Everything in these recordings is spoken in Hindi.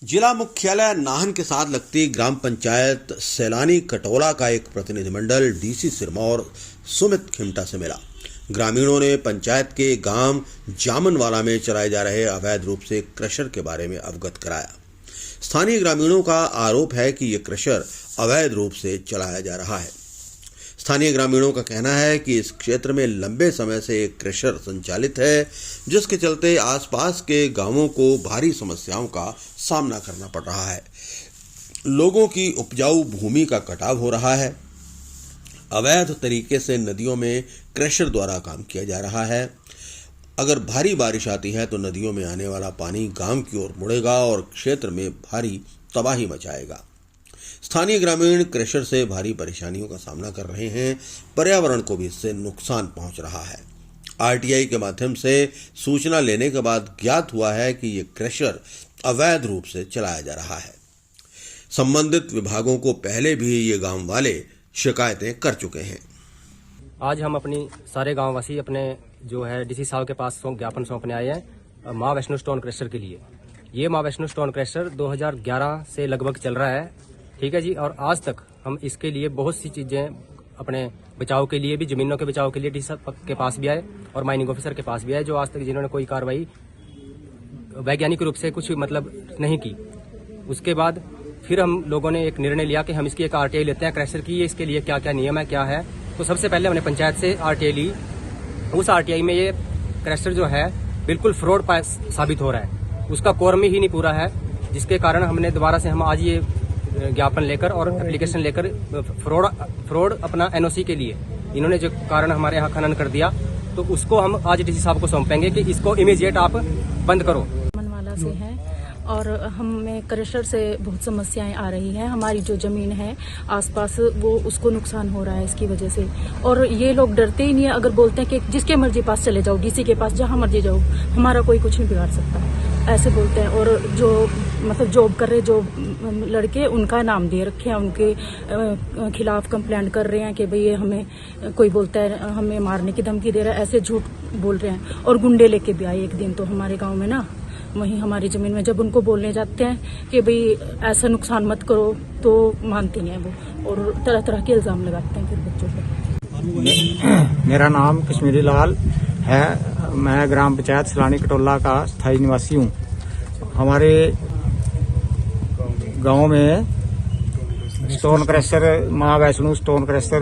जिला मुख्यालय नाहन के साथ लगती ग्राम पंचायत सैलानी कटोला का एक प्रतिनिधिमंडल डीसी सिरमौर सुमित खिमटा से मिला। ग्रामीणों ने पंचायत के गांव जामनवाला में चलाए जा रहे अवैध रूप से क्रशर के बारे में अवगत कराया। स्थानीय ग्रामीणों का आरोप है कि ये क्रशर अवैध रूप से चलाया जा रहा है। स्थानीय ग्रामीणों का कहना है कि इस क्षेत्र में लंबे समय से एक क्रशर संचालित है, जिसके चलते आसपास के गांवों को भारी समस्याओं का सामना करना पड़ रहा है। लोगों की उपजाऊ भूमि का कटाव हो रहा है। अवैध तरीके से नदियों में क्रशर द्वारा काम किया जा रहा है। अगर भारी बारिश आती है तो नदियों में आने वाला पानी गांव की ओर मुड़ेगा और क्षेत्र में भारी तबाही मचाएगा। स्थानीय ग्रामीण क्रशर से भारी परेशानियों का सामना कर रहे हैं। पर्यावरण को भी इससे नुकसान पहुंच रहा है। आरटीआई के माध्यम से सूचना लेने के बाद ज्ञात हुआ है कि ये क्रशर अवैध रूप से चलाया जा रहा है। संबंधित विभागों को पहले भी ये गांव वाले शिकायतें कर चुके हैं। आज हम अपनी सारे गांववासी अपने जो है डीसी साहब के पास ज्ञापन सौंपने आए हैं माँ वैष्णो स्टोन क्रशर के लिए। ये माँ वैष्णो स्टोन क्रशर 2011 से लगभग चल रहा है, ठीक है जी। और आज तक हम इसके लिए बहुत सी चीजें अपने बचाव के लिए भी, जमीनों के बचाव के लिए डीसी साहब के पास भी आए और माइनिंग ऑफिसर के पास भी आए, जो आज तक जिन्होंने कोई कार्रवाई वैज्ञानिक रूप से कुछ नहीं की। उसके बाद फिर हम लोगों ने एक निर्णय लिया कि हम इसकी एक आरटीआई लेते हैं क्रशर की। इसके लिए क्या क्या नियम है, क्या है। तो सबसे पहले हमने पंचायत से आरटीआई ली। उस आरटीआई में ये क्रशर जो है बिल्कुल फ्रॉड साबित हो रहा है, उसका कोरम ही नहीं पूरा है, जिसके कारण हमने दोबारा से हम आज ये ज्ञापन लेकर और एप्लीकेशन लेकर फ्रॉड अपना एनओसी के लिए इन्होंने जो कारण हमारे यहाँ खनन कर दिया, तो उसको हम आज डीसी साहब को सौंपेंगे कि इसको इमीडिएट आप बंद करो। मनवाला से है और हमें क्रशर से बहुत समस्याएं आ रही हैं। हमारी जो जमीन है आसपास वो उसको नुकसान हो रहा है इसकी वजह से। और ये लोग डरते ही नहीं है, अगर बोलते हैं कि जिसके मर्जी पास चले जाओ, डीसी के पास जहां मर्जी जाओ, हमारा कोई कुछ नहीं बिगाड़ सकता, ऐसे बोलते हैं। और जो मतलब जॉब कर रहे जो लड़के, उनका नाम दे रखे हैं, उनके खिलाफ कंप्लेंट कर रहे हैं कि भाई ये हमें कोई बोलता है हमें मारने की धमकी दे रहा है, ऐसे झूठ बोल रहे हैं। और गुंडे लेके भी आए एक दिन तो हमारे गाँव में ना, वहीं हमारी जमीन में जब उनको बोलने जाते हैं कि भाई ऐसा नुकसान मत करो, तो मानते नहीं है वो और तरह तरह के इल्जाम लगाते हैं फिर बच्चों पर। मेरा नाम कश्मीरी लाल है। मैं ग्राम पंचायत सैलानी कटोला का स्थायी निवासी हूँ। हमारे गांव में स्टोन क्रशर, माँ वैष्णो स्टोन क्रशर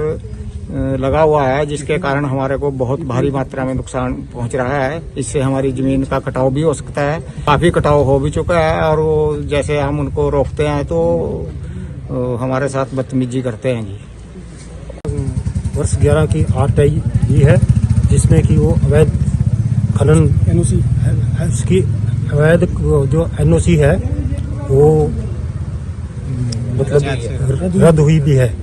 लगा हुआ है, जिसके कारण हमारे को बहुत भारी मात्रा में नुकसान पहुंच रहा है। इससे हमारी जमीन का कटाव भी हो सकता है, काफी कटाव हो भी चुका है। और वो जैसे हम उनको रोकते हैं तो हमारे साथ बदतमीजी करते हैं जी। वर्ष 11 की आरटीआई ली है, जिसमें कि वो अवैध खनन एनओसी है, उसकी अवैध जो एनओसी है वो मतलब रद्द हुई भी है।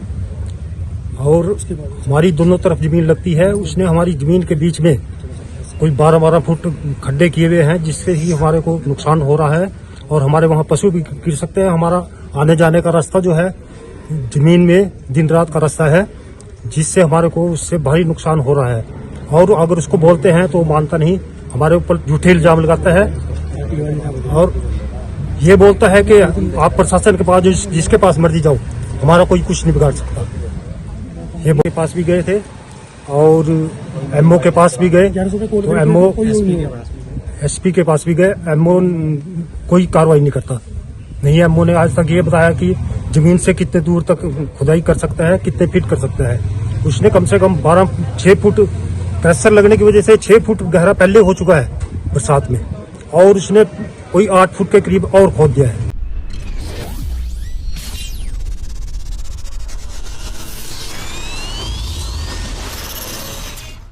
और हमारी दोनों तरफ जमीन लगती है। उसने हमारी जमीन के बीच में कोई 12-12 फुट खड्डे किए हुए हैं, जिससे ही हमारे को नुकसान हो रहा है। और हमारे वहाँ पशु भी गिर सकते हैं। हमारा आने जाने का रास्ता जो है जमीन में दिन रात का रास्ता है, जिससे हमारे को उससे भारी नुकसान हो रहा है। और अगर उसको बोलते हैं तो मानता नहीं, हमारे ऊपर झूठे इल्जाम लगाता है और ये बोलता है कि आप प्रशासन के पास जिसके पास मर्जी जाओ, हमारा कोई कुछ नहीं बिगाड़ सकता। ये के पास भी गए थे और एमओ के पास भी गए, तो एमओ एसपी के पास भी गए। एमओ कोई कार्रवाई नहीं करता। नहीं, एमओ ने आज तक ये बताया कि जमीन से कितने दूर तक खुदाई कर सकता है, कितने फीट कर सकता है। उसने कम से कम 6 फुट क्रशर लगने की वजह से 6 फुट गहरा पहले हो चुका है बरसात में, और उसने कोई 8 फुट के करीब और खोद दिया है।